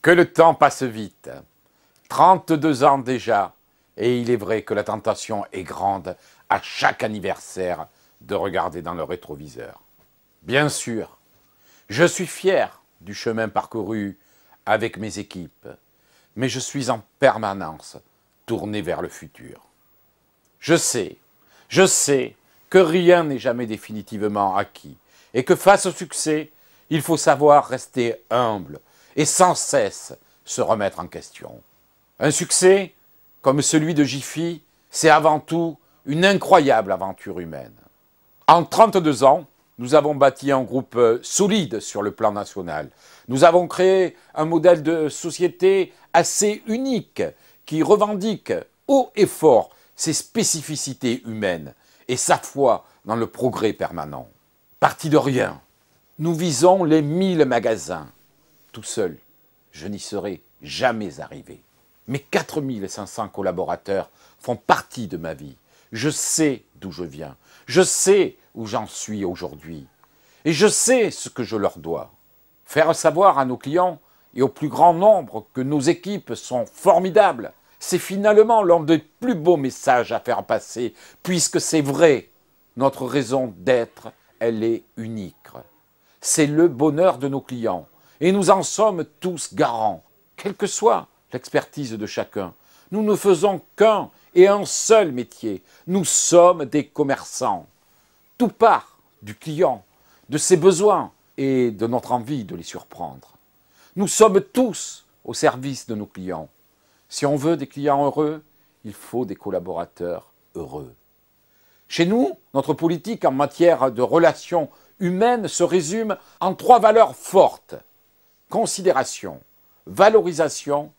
Que le temps passe vite. 32 ans déjà, et il est vrai que la tentation est grande à chaque anniversaire de regarder dans le rétroviseur. Bien sûr, je suis fier du chemin parcouru avec mes équipes, mais je suis en permanence tourné vers le futur. Je sais que rien n'est jamais définitivement acquis et que face au succès, il faut savoir rester humble et sans cesse se remettre en question. Un succès, comme celui de Jiffy, c'est avant tout une incroyable aventure humaine. En 32 ans, nous avons bâti un groupe solide sur le plan national. Nous avons créé un modèle de société assez unique qui revendique haut et fort ses spécificités humaines et sa foi dans le progrès permanent. Parti de rien, nous visons les 1000 magasins. Tout seul, je n'y serais jamais arrivé. Mes 4500 collaborateurs font partie de ma vie. Je sais d'où je viens. Je sais où j'en suis aujourd'hui. Et je sais ce que je leur dois. Faire savoir à nos clients et au plus grand nombre que nos équipes sont formidables, c'est finalement l'un des plus beaux messages à faire passer, puisque c'est vrai, notre raison d'être, elle est unique. C'est le bonheur de nos clients. Et nous en sommes tous garants, quelle que soit l'expertise de chacun. Nous ne faisons qu'un et un seul métier. Nous sommes des commerçants. Tout part du client, de ses besoins et de notre envie de les surprendre. Nous sommes tous au service de nos clients. Si on veut des clients heureux, il faut des collaborateurs heureux. Chez nous, notre politique en matière de relations humaines se résume en 3 valeurs fortes: considération, valorisation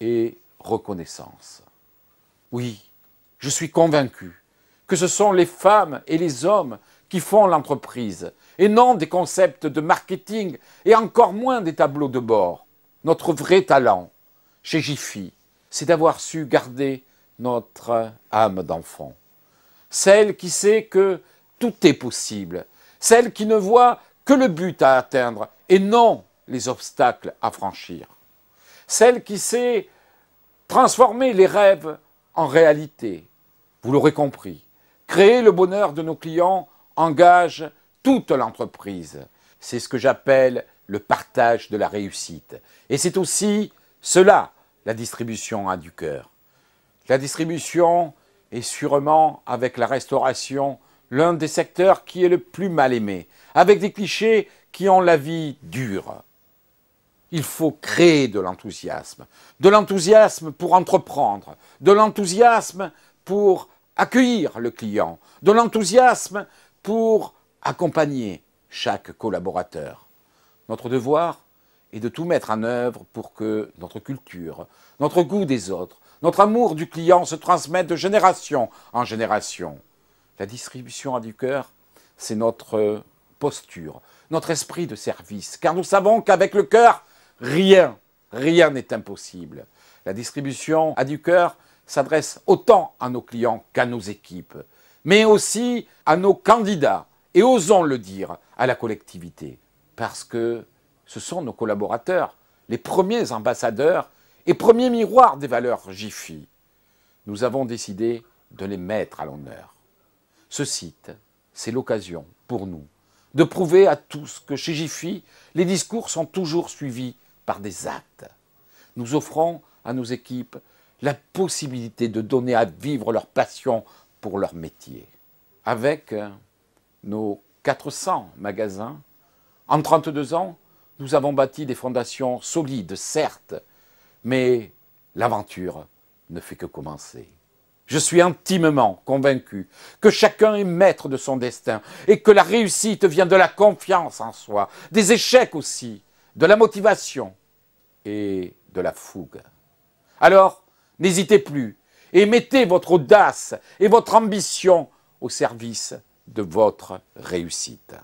et reconnaissance. Oui, je suis convaincu que ce sont les femmes et les hommes qui font l'entreprise, et non des concepts de marketing et encore moins des tableaux de bord. Notre vrai talent, chez Jiffy, c'est d'avoir su garder notre âme d'enfant. Celle qui sait que tout est possible, celle qui ne voit que le but à atteindre et non les obstacles à franchir. Celle qui sait transformer les rêves en réalité. Vous l'aurez compris, créer le bonheur de nos clients engage toute l'entreprise. C'est ce que j'appelle le partage de la réussite. Et c'est aussi cela, la distribution a du cœur. La distribution est sûrement, avec la restauration, l'un des secteurs qui est le plus mal aimé, avec des clichés qui ont la vie dure. Il faut créer de l'enthousiasme pour entreprendre, de l'enthousiasme pour accueillir le client, de l'enthousiasme pour accompagner chaque collaborateur. Notre devoir est de tout mettre en œuvre pour que notre culture, notre goût des autres, notre amour du client se transmettent de génération en génération. La distribution a du cœur, c'est notre posture, notre esprit de service, car nous savons qu'avec le cœur, rien n'est impossible. La distribution a du cœur s'adresse autant à nos clients qu'à nos équipes, mais aussi à nos candidats, et osons le dire, à la collectivité, parce que ce sont nos collaborateurs, les premiers ambassadeurs et premiers miroirs des valeurs Jiffy. Nous avons décidé de les mettre à l'honneur. Ce site, c'est l'occasion pour nous de prouver à tous que chez Jiffy, les discours sont toujours suivis par des actes. Nous offrons à nos équipes la possibilité de donner à vivre leur passion pour leur métier. Avec nos 400 magasins, en 32 ans, nous avons bâti des fondations solides, certes, mais l'aventure ne fait que commencer. Je suis intimement convaincu que chacun est maître de son destin et que la réussite vient de la confiance en soi, des échecs aussi, de la motivation et de la fougue. Alors, n'hésitez plus et mettez votre audace et votre ambition au service de votre réussite.